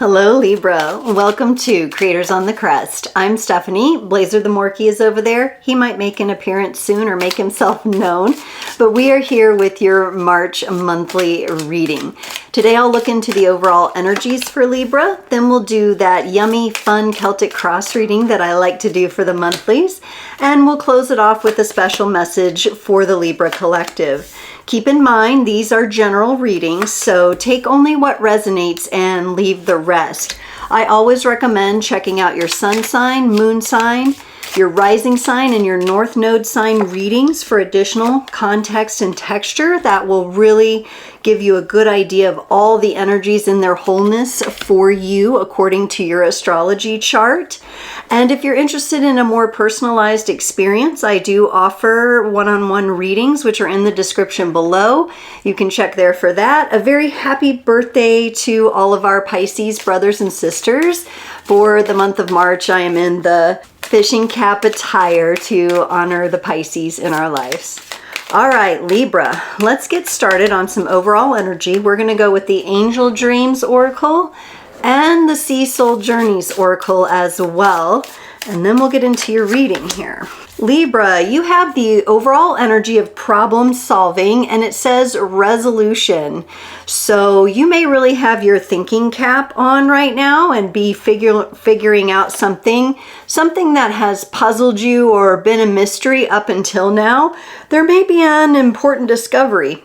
Hello Libra, welcome to Creators on the Crest. I'm Stephanie. Blazer the Morky is over there. He might make an appearance soon or make himself known, but we are here with your March monthly reading. Today I'll look into the overall energies for Libra, then we'll do that yummy fun Celtic cross reading that I like to do for the monthlies, and we'll close it off with a special message for the Libra collective. Keep in mind, these are general readings, so take only what resonates and leave the rest. I always recommend checking out your sun sign, moon sign, your rising sign, and your north node sign readings for additional context and texture. That will really give you a good idea of all the energies in their wholeness for you according to your astrology chart. And if you're interested in a more personalized experience, I do offer one-on-one readings, which are in the description below. You can check there for that. A very happy birthday to all of our Pisces brothers and sisters. For the month of March, I am in the fishing cap attire to honor the Pisces in our lives. All right, Libra, let's get started on some overall energy. We're going to go with the Angel Dreams Oracle and the Sea Soul Journeys Oracle as well. And then we'll get into your reading here. Libra, you have the overall energy of problem solving, and it says resolution. So you may really have your thinking cap on right now and be figuring out something that has puzzled you or been a mystery up until now. There may be an important discovery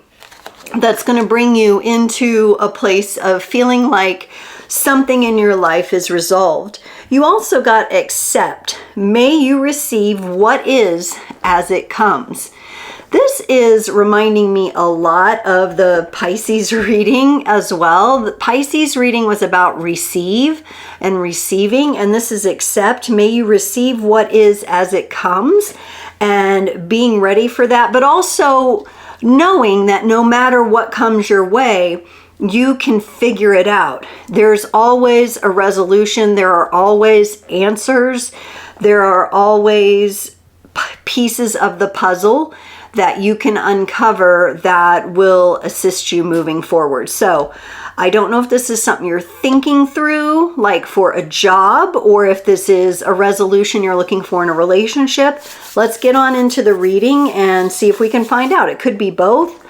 that's going to bring you into a place of feeling like something in your life is resolved. You also got accept. May you receive what is as it comes. This is reminding me a lot of the Pisces reading as well. The Pisces reading was about receive and receiving, and this is accept. May you receive what is as it comes and being ready for that, but also knowing that no matter what comes your way, you can figure it out. There's always a resolution. There are always answers. There are always pieces of the puzzle that you can uncover that will assist you moving forward. So I don't know if this is something you're thinking through, like for a job, or if this is a resolution you're looking for in a relationship. Let's get on into the reading and see if we can find out. It could be both.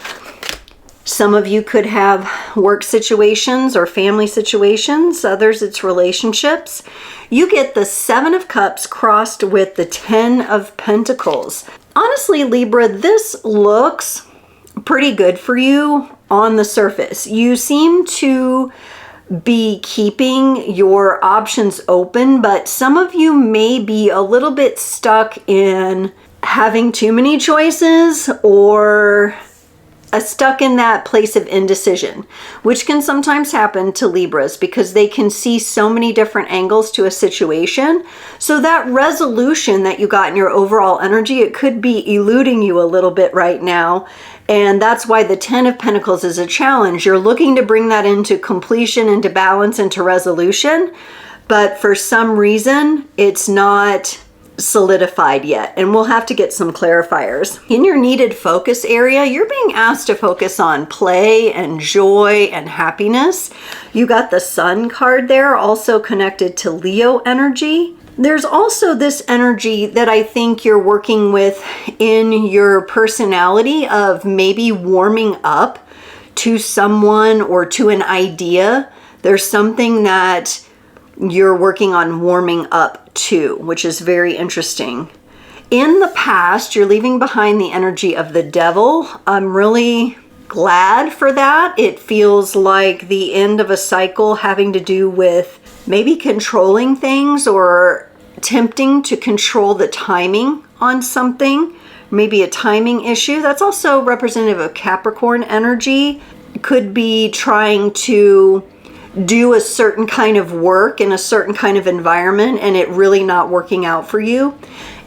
Some of you could have work situations or family situations. Others, it's relationships. You get the Seven of Cups crossed with the Ten of Pentacles. Honestly, Libra, this looks pretty good for you on the surface. You seem to be keeping your options open, but some of you may be a little bit stuck in having too many choices or stuck in that place of indecision, which can sometimes happen to Libras because they can see so many different angles to a situation. So that resolution that you got in your overall energy, it could be eluding you a little bit right now. And that's why the Ten of Pentacles is a challenge. You're looking to bring that into completion, into balance, into resolution, but for some reason, it's not solidified yet, and we'll have to get some clarifiers. In your needed focus area, you're being asked to focus on play and joy and happiness. You got the Sun card there, also connected to Leo energy. There's also this energy that I think you're working with in your personality of maybe warming up to someone or to an idea. There's something that you're working on warming up to, which is very interesting. In the past, you're leaving behind the energy of the Devil. I'm really glad for that. It feels like the end of a cycle having to do with maybe controlling things or attempting to control the timing on something, maybe a timing issue. That's also representative of Capricorn energy. It could be trying to do a certain kind of work in a certain kind of environment and it really not working out for you.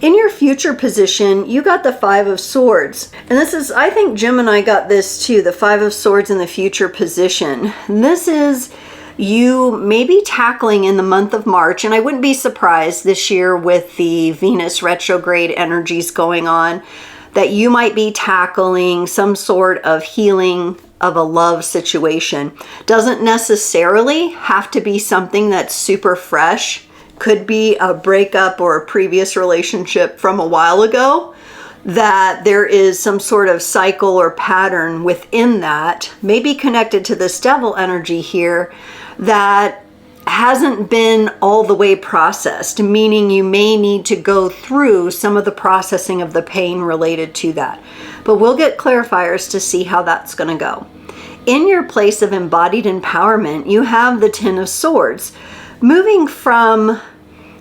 In your future position, you got the Five of Swords. And this is, I think Gemini got this too, the Five of Swords in the future position. And this is you maybe tackling in the month of March, and I wouldn't be surprised this year with the Venus retrograde energies going on, that you might be tackling some sort of healing of a love situation. Doesn't necessarily have to be something that's super fresh. Could be a breakup or a previous relationship from a while ago, that there is some sort of cycle or pattern within that, maybe connected to this devil energy here, that hasn't been all the way processed, meaning you may need to go through some of the processing of the pain related to that. But we'll get clarifiers to see how that's going to go. In your place of embodied empowerment, you have the Ten of Swords. Moving from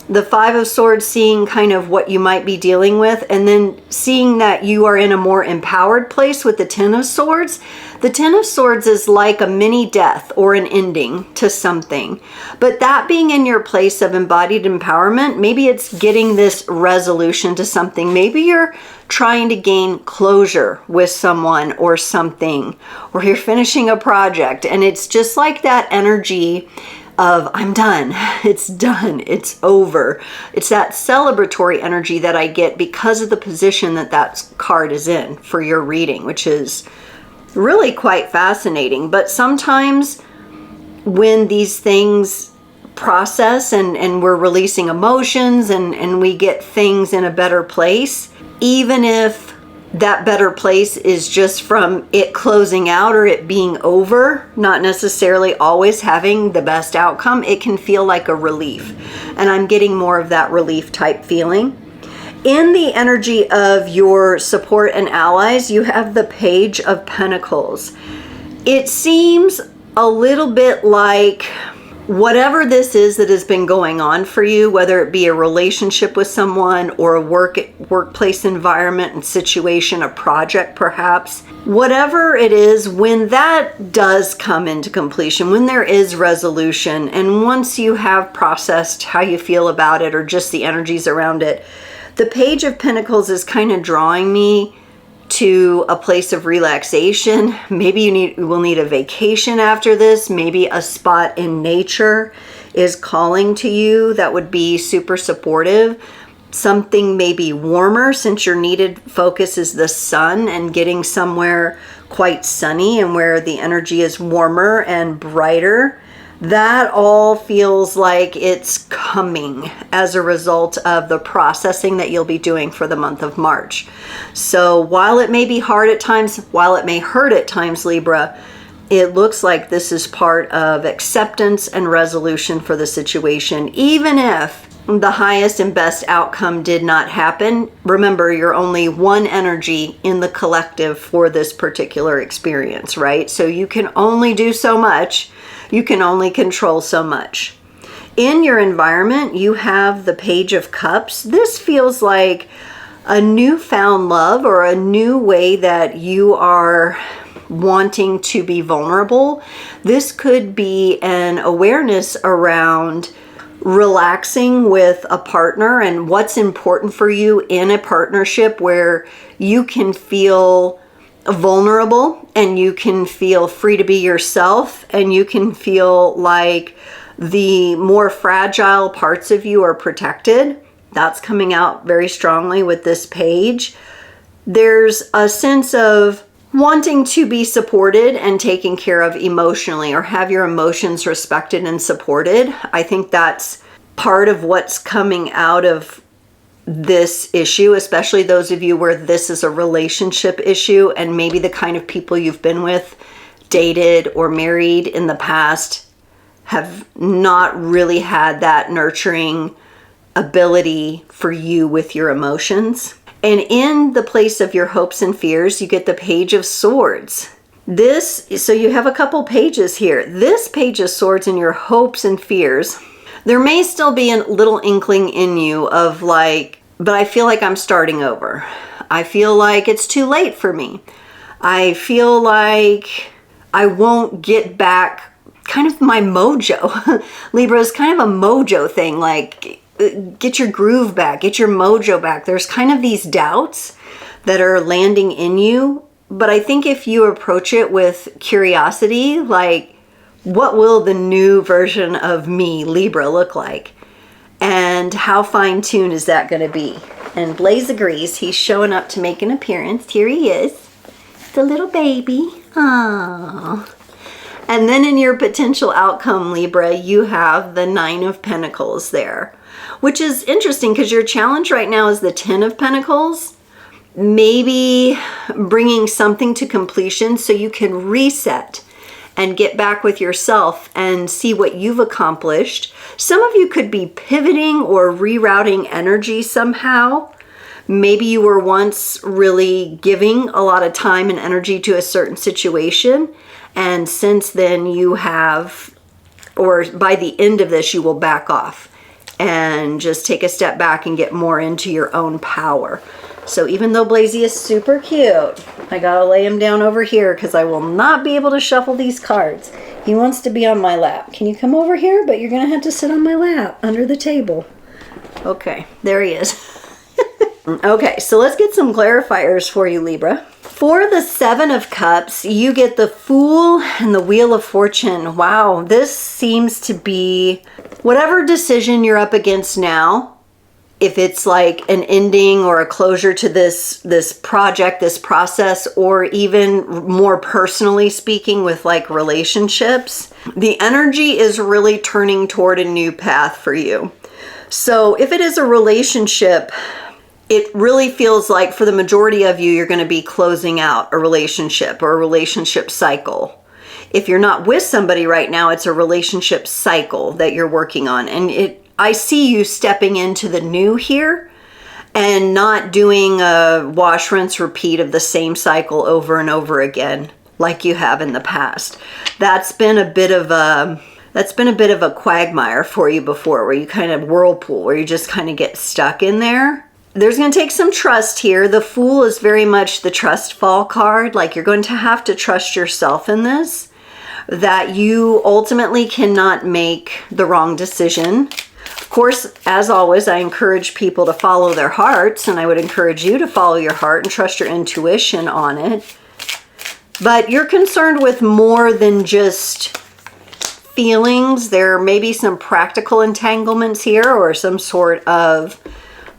the Five of Swords, seeing kind of what you might be dealing with, and then seeing that you are in a more empowered place with the Ten of Swords. The Ten of Swords is like a mini death or an ending to something. But that being in your place of embodied empowerment, maybe it's getting this resolution to something. Maybe you're trying to gain closure with someone or something, or you're finishing a project, and it's just like that energy of I'm done, it's over. It's that celebratory energy that I get because of the position that that card is in for your reading, which is really quite fascinating. But sometimes when these things process and we're releasing emotions and we get things in a better place, even if that better place is just from it closing out or it being over, not necessarily always having the best outcome, it can feel like a relief. And I'm getting more of that relief type feeling. In the energy of your support and allies, you have the Page of Pentacles. It seems a little bit like whatever this is that has been going on for you, whether it be a relationship with someone or a workplace environment and situation, a project perhaps, whatever it is, when that does come into completion, when there is resolution, and once you have processed how you feel about it or just the energies around it, the Page of Pentacles is kind of drawing me to a place of relaxation. Maybe you will need a vacation after this. Maybe a spot in nature is calling to you that would be super supportive. Something maybe warmer, since your needed focus is the sun, and getting somewhere quite sunny and where the energy is warmer and brighter. That all feels like it's coming as a result of the processing that you'll be doing for the month of March. So while it may be hard at times, while it may hurt at times, Libra, it looks like this is part of acceptance and resolution for the situation. Even if the highest and best outcome did not happen, remember, you're only one energy in the collective for this particular experience, right? So you can only do so much. You can only control so much. In your environment, you have the Page of Cups. This feels like a newfound love or a new way that you are wanting to be vulnerable. This could be an awareness around relaxing with a partner and what's important for you in a partnership where you can feel vulnerable and you can feel free to be yourself, and you can feel like the more fragile parts of you are protected. That's coming out very strongly with this page. There's a sense of wanting to be supported and taken care of emotionally, or have your emotions respected and supported. I think that's part of what's coming out of this issue, especially those of you where this is a relationship issue and maybe the kind of people you've been with, dated or married in the past, have not really had that nurturing ability for you with your emotions. And in the place of your hopes and fears, you get the Page of Swords. So you have a couple pages here. This Page of Swords and your hopes and fears, there may still be a little inkling in you of like, but I feel like I'm starting over. I feel like it's too late for me. I feel like I won't get back kind of my mojo. Libra is kind of a mojo thing, like get your groove back, get your mojo back. There's kind of these doubts that are landing in you. But I think if you approach it with curiosity, like, what will the new version of me, Libra, look like? And how fine-tuned is that going to be? And Blaze agrees. He's showing up to make an appearance. Here he is. It's a little baby. Oh. And then in your potential outcome, Libra, you have the 9 of Pentacles there, which is interesting because your challenge right now is the 10 of Pentacles. Maybe bringing something to completion so you can reset and get back with yourself and see what you've accomplished. Some of you could be pivoting or rerouting energy somehow. Maybe you were once really giving a lot of time and energy to a certain situation, and since then you have, or by the end of this, you will back off and just take a step back and get more into your own power. So even though Blazy is super cute, I gotta lay him down over here because I will not be able to shuffle these cards. He wants to be on my lap. Can you come over here? But you're gonna have to sit on my lap under the table. Okay, there he is. Okay, so let's get some clarifiers for you, Libra. For the 7 of Cups, you get the Fool and the Wheel of Fortune. Wow, this seems to be whatever decision you're up against now. If it's like an ending or a closure to this project, this process, or even more personally speaking with like relationships, the energy is really turning toward a new path for you. So if it is a relationship, it really feels like for the majority of you, you're going to be closing out a relationship or a relationship cycle. If you're not with somebody right now, it's a relationship cycle that you're working on. And I see you stepping into the new here and not doing a wash, rinse, repeat of the same cycle over and over again like you have in the past. That's been a bit of a quagmire for you before, where you kind of whirlpool, where you just kind of get stuck in there. There's going to take some trust here. The Fool is very much the trust fall card. Like you're going to have to trust yourself in this, that you ultimately cannot make the wrong decision. Of course, as always, I encourage people to follow their hearts, and I would encourage you to follow your heart and trust your intuition on it. But you're concerned with more than just feelings. There may be some practical entanglements here, or some sort of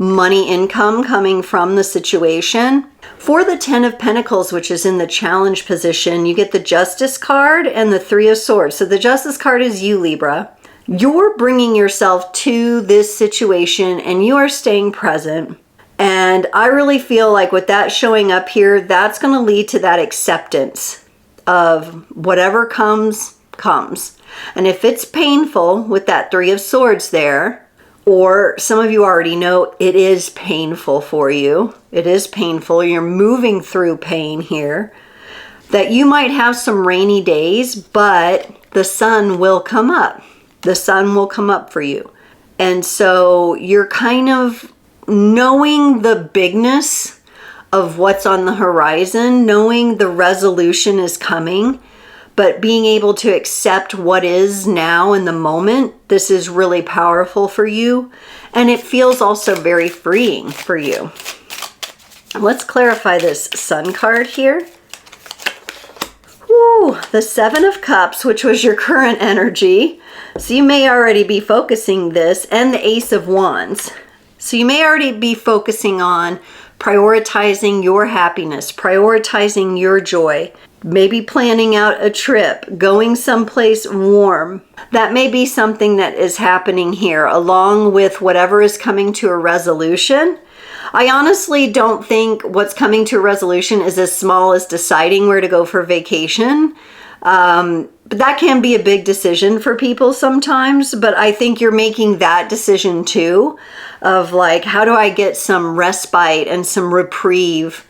money income coming from the situation. For the 10 of Pentacles, which is in the challenge position, you get the Justice card and the 3 of Swords. So the Justice card is you, Libra. You're bringing yourself to this situation and you are staying present. And I really feel like with that showing up here, that's going to lead to that acceptance of whatever comes, comes. And if it's painful with that 3 of Swords there, or some of you already know it is painful for you. It is painful. You're moving through pain here. That you might have some rainy days, but the sun will come up. The sun will come up for you. And so you're kind of knowing the bigness of what's on the horizon, knowing the resolution is coming, but being able to accept what is now in the moment. This is really powerful for you. And it feels also very freeing for you. Let's clarify this Sun card here. Woo, the 7 of Cups, which was your current energy. So you may already be focusing this, and the Ace of Wands. So you may already be focusing on prioritizing your happiness, prioritizing your joy, maybe planning out a trip, going someplace warm. That may be something that is happening here, along with whatever is coming to a resolution. I honestly don't think what's coming to a resolution is as small as deciding where to go for vacation. But that can be a big decision for people sometimes, but I think you're making that decision too, of like, how do I get some respite and some reprieve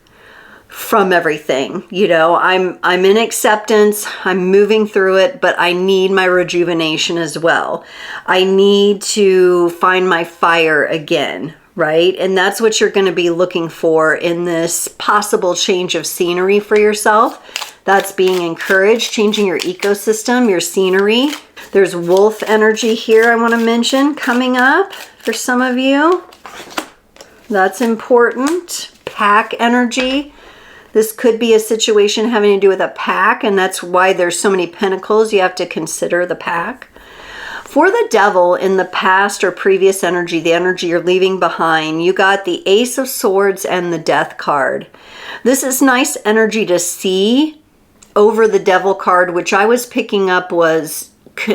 from everything? You know, I'm in acceptance, I'm moving through it, but I need my rejuvenation as well. I need to find my fire again, right? And that's what you're going to be looking for in this possible change of scenery for yourself. That's being encouraged, changing your ecosystem, your scenery. There's wolf energy here I want to mention coming up for some of you. That's important. Pack energy. This could be a situation having to do with a pack, and that's why there's so many pentacles. You have to consider the pack. For the Devil, in the past or previous energy, the energy you're leaving behind, you got the Ace of Swords and the Death card. This is nice energy to see over the Devil card, which I was picking up was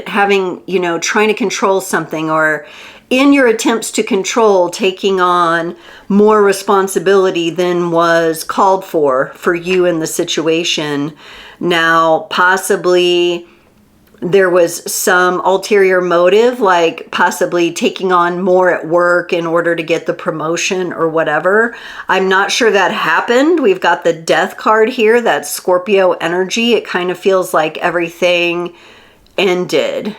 having, trying to control something, or in your attempts to control, taking on more responsibility than was called for you in the situation. Now, possibly there was some ulterior motive, like possibly taking on more at work in order to get the promotion or whatever. I'm not sure that happened. We've got the Death card here. That's Scorpio energy. It kind of feels like everything ended.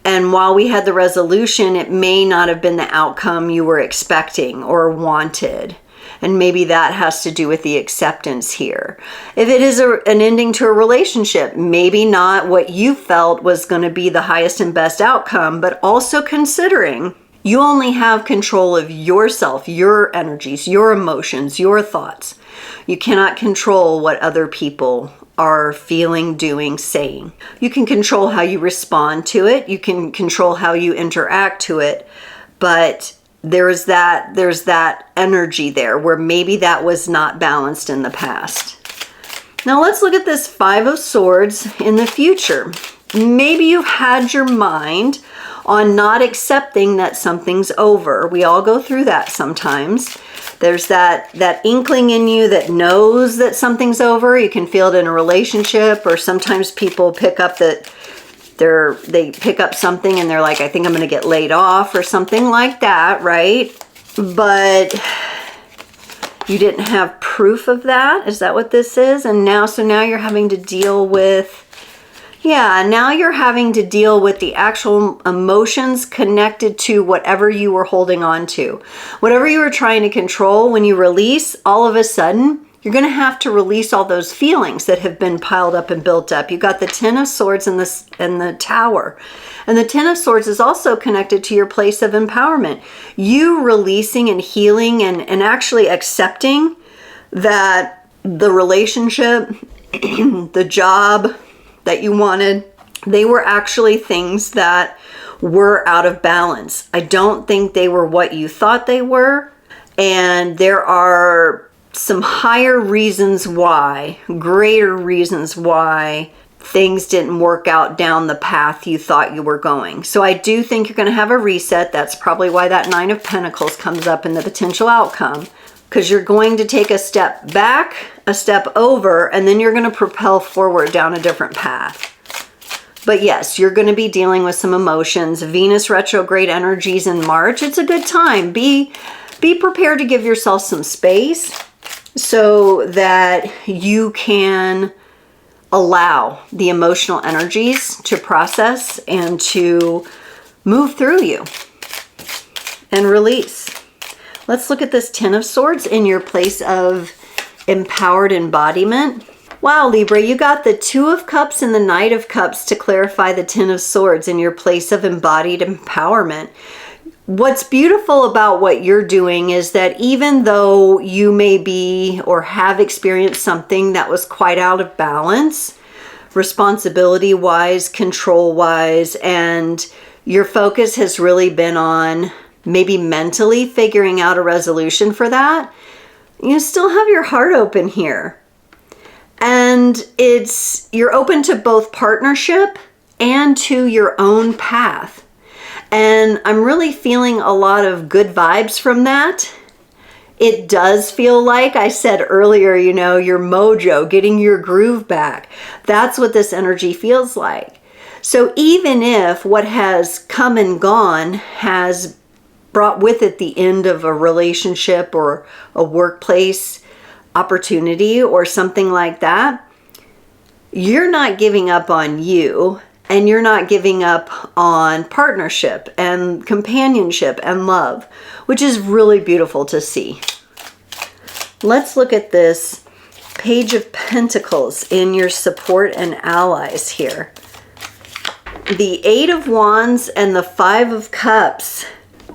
And while we had the resolution, it may not have been the outcome you were expecting or wanted. And maybe that has to do with the acceptance here. If it is an ending to a relationship, maybe not what you felt was going to be the highest and best outcome, but also considering you only have control of yourself, your energies, your emotions, your thoughts. You cannot control what other people are feeling, doing, saying. You can control how you respond to it. You can control how you interact to it. But there's that energy there where maybe that was not balanced in the past. Now let's look at this Five of Swords in the future. Maybe you've had your mind on not accepting that something's over. We all go through that sometimes. There's that inkling in you that knows that something's over. You can feel it in a relationship, or sometimes people pick up that they pick up something and they're like, I think I'm going to get laid off or something like that, right? But you didn't have proof of that. Is that what this is? And now you're having to deal with, now you're having to deal with the actual emotions connected to whatever you were holding on to. Whatever you were trying to control, when you release, all of a sudden, you're going to have to release all those feelings that have been piled up and built up. You got the Ten of Swords and the Tower. And the Ten of Swords is also connected to your place of empowerment. You releasing and healing and actually accepting that the relationship, the job that you wanted, they were actually things that were out of balance. I don't think they were what you thought they were. And there are some higher reasons why, greater reasons why things didn't work out down the path you thought you were going. So I do think you're going to have a reset. That's probably why that Nine of Pentacles comes up in the potential outcome, because you're going to take a step back, a step over, and then you're going to propel forward down a different path. But yes, you're going to be dealing with some emotions. Venus retrograde energies in March. It's a good time. Be prepared to give yourself some space so that you can allow the emotional energies to process and to move through you and release. Let's look at this Ten of Swords in your place of empowered embodiment. Wow, Libra, you got the Two of Cups and the Knight of Cups to clarify the Ten of Swords in your place of embodied empowerment. What's beautiful about what you're doing is that even though you may be or have experienced something that was quite out of balance, responsibility-wise, control-wise, and your focus has really been on maybe mentally figuring out a resolution for that, you still have your heart open here. And you're open to both partnership and to your own path. And I'm really feeling a lot of good vibes from that. It does feel like I said earlier, your mojo, getting your groove back. That's what this energy feels like. So even if what has come and gone has brought with it the end of a relationship or a workplace opportunity or something like that, you're not giving up on you. And you're not giving up on partnership and companionship and love, which is really beautiful to see. Let's look at this Page of Pentacles in your support and allies here. The Eight of Wands and the Five of Cups.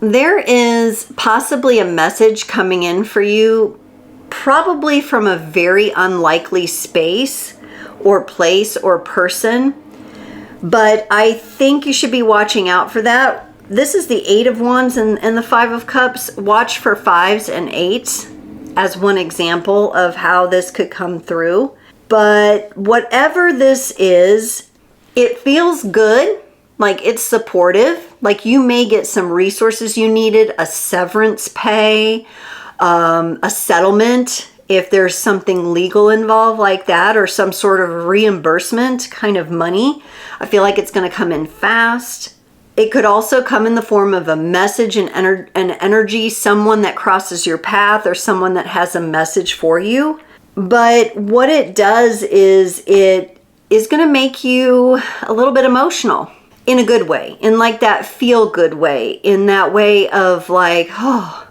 There is possibly a message coming in for you, probably from a very unlikely space or place or person. But I think you should be watching out for that. This is the Eight of Wands and the Five of Cups. Watch for fives and eights as one example of how this could come through. But whatever this is, it feels good, like it's supportive, like you may get some resources you needed, a severance pay, a settlement, if there's something legal involved like that, or some sort of reimbursement kind of money. I feel like it's going to come in fast. It could also come in the form of a message and energy, someone that crosses your path or someone that has a message for you. But what it does is it is going to make you a little bit emotional in a good way, in like that feel good way, in that way of like, oh,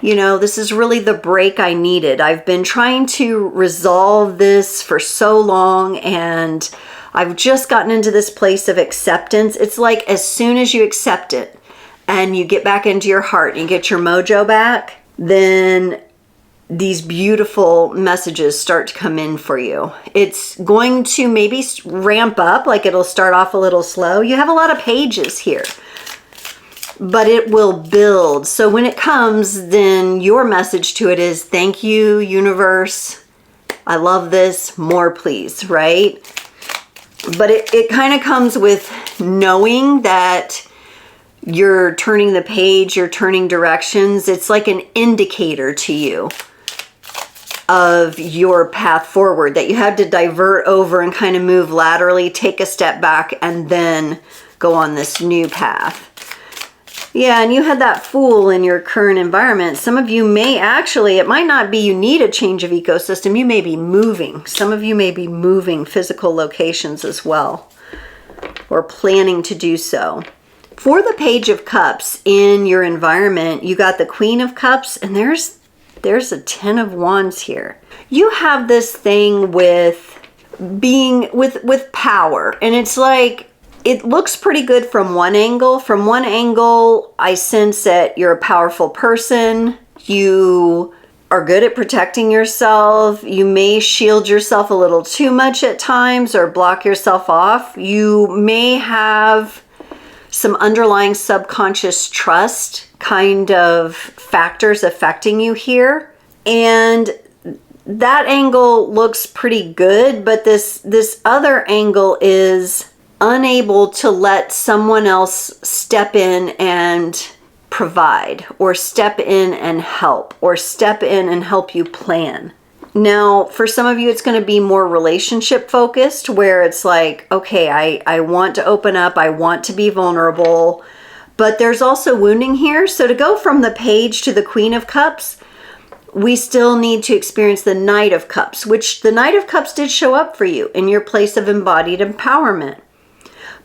you know, this is really the break I needed. I've been trying to resolve this for so long, and I've just gotten into this place of acceptance. It's like as soon as you accept it and you get back into your heart and you get your mojo back, then these beautiful messages start to come in for you. It's going to maybe ramp up, like it'll start off a little slow. You have a lot of pages here, but it will build. So when it comes, then your message to it is, thank you, universe. I love this. More, please, right? But it kind of comes with knowing that you're turning the page, you're turning directions. It's like an indicator to you of your path forward, that you had to divert over and kind of move laterally, take a step back, and then go on this new path. Yeah, and you had that Fool in your current environment. Some of you may actually, it might not be you need a change of ecosystem. You may be moving. Some of you may be moving physical locations as well, or planning to do so. For the Page of Cups in your environment, you got the Queen of Cups, and there's a 10 of Wands here. You have this thing with being with power, and it's like, it looks pretty good from one angle. From one angle, I sense that you're a powerful person. You are good at protecting yourself. You may shield yourself a little too much at times or block yourself off. You may have some underlying subconscious trust kind of factors affecting you here. And that angle looks pretty good, but this other angle is unable to let someone else step in and provide, or step in and help, or step in and help you plan. Now, for some of you, it's going to be more relationship focused, where it's like, okay, I want to open up, I want to be vulnerable, but there's also wounding here. So to go from the Page to the Queen of Cups, we still need to experience the Knight of Cups, which the Knight of Cups did show up for you in your place of embodied empowerment.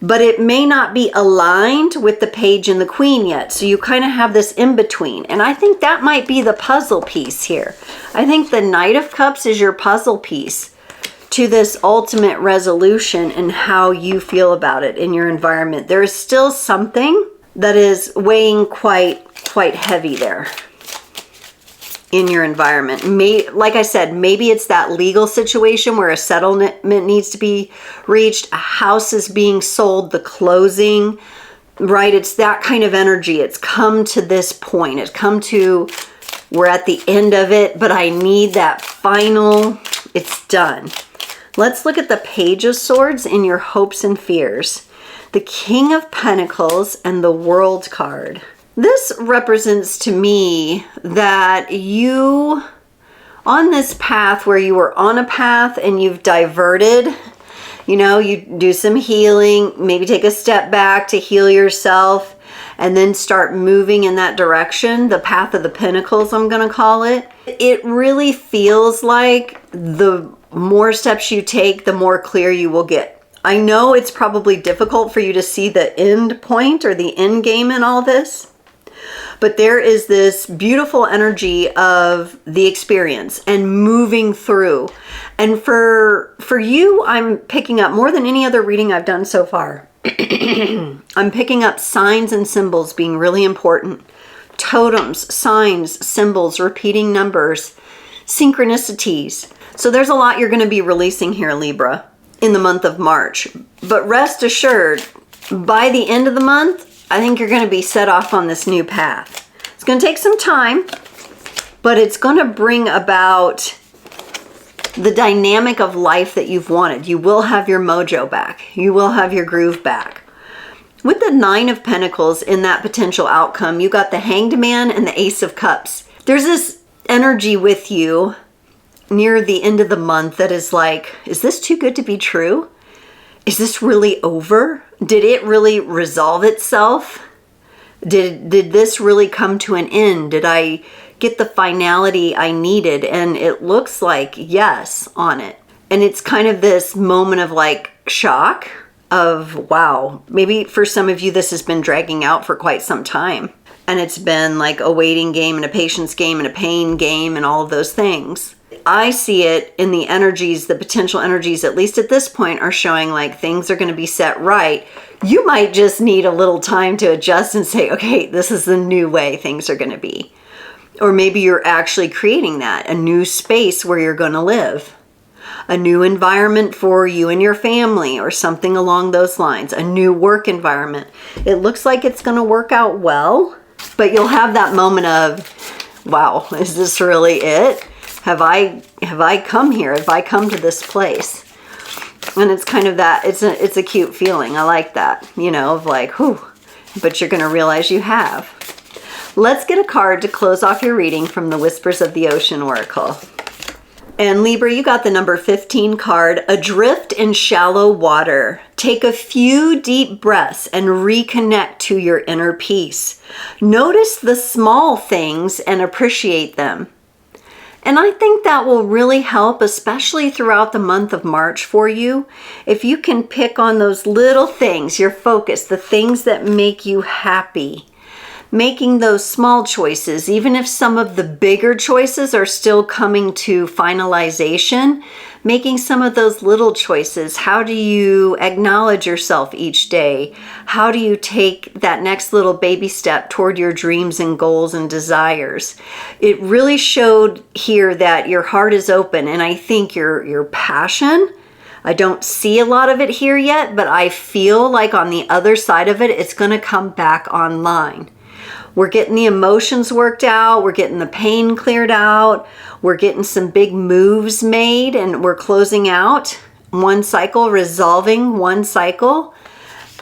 But it may not be aligned with the Page and the Queen yet. So you kind of have this in between. And I think that might be the puzzle piece here. I think the Knight of Cups is your puzzle piece to this ultimate resolution and how you feel about it in your environment. There is still something that is weighing quite heavy there in your environment. Like I said, maybe it's that legal situation where a settlement needs to be reached, a house is being sold, the closing, right? It's that kind of energy. It's come to this point. It's come to, we're at the end of it, but I need that final, it's done. Let's look at the Page of Swords in your hopes and fears. The King of Pentacles and the World card. This represents to me that you, on this path where you were on a path and you've diverted, you know, you do some healing, maybe take a step back to heal yourself, and then start moving in that direction, the path of the Pentacles, I'm going to call it. It really feels like the more steps you take, the more clear you will get. I know it's probably difficult for you to see the end point or the end game in all this, but there is this beautiful energy of the experience and moving through. And for you, I'm picking up more than any other reading I've done so far. I'm picking up signs and symbols being really important. Totems, signs, symbols, repeating numbers, synchronicities. So there's a lot you're going to be releasing here, Libra, in the month of March. But rest assured, by the end of the month, I think you're going to be set off on this new path. It's going to take some time, but it's going to bring about the dynamic of life that you've wanted. You will have your mojo back. You will have your groove back. With the Nine of Pentacles in that potential outcome, you got the Hanged Man and the Ace of Cups. There's this energy with you near the end of the month that is like, is this too good to be true? Is this really over? Did it really resolve itself? Did this really come to an end? Did I get the finality I needed? And it looks like yes on it. And it's kind of this moment of like shock of, wow, maybe for some of you this has been dragging out for quite some time. And it's been like a waiting game and a patience game and a pain game and all of those things. I see it in the energies, the potential energies, at least at this point, are showing like things are going to be set right. You might just need a little time to adjust and say, okay, this is the new way things are going to be. Or maybe you're actually creating that, a new space where you're going to live, a new environment for you and your family, or something along those lines, a new work environment. It looks like it's going to work out well, but you'll have that moment of, wow, is this really it? Have I come here? Have I come to this place? And it's kind of that, it's a cute feeling. I like that, you know, of like, whew, but you're going to realize you have. Let's get a card to close off your reading from the Whispers of the Ocean Oracle. And Libra, you got the number 15 card, Adrift in Shallow Water. Take a few deep breaths and reconnect to your inner peace. Notice the small things and appreciate them. And I think that will really help, especially throughout the month of March for you. If you can pick on those little things, your focus, the things that make you happy, making those small choices, even if some of the bigger choices are still coming to finalization, making some of those little choices. How do you acknowledge yourself each day? How do you take that next little baby step toward your dreams and goals and desires? It really showed here that your heart is open, and I think your passion, I don't see a lot of it here yet, but I feel like on the other side of it, it's going to come back online. We're getting the emotions worked out. We're getting the pain cleared out. We're getting some big moves made, and we're closing out one cycle, resolving one cycle.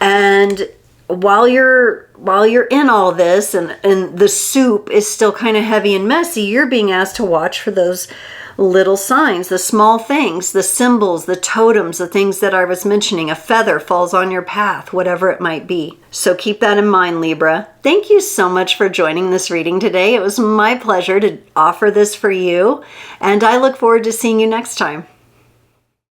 And while you're in all this and the soup is still kind of heavy and messy, you're being asked to watch for those little signs, the small things, the symbols, the totems, the things that I was mentioning. A feather falls on your path, whatever it might be. So keep that in mind, Libra. Thank you so much for joining this reading today. It was my pleasure to offer this for you, and I look forward to seeing you next time.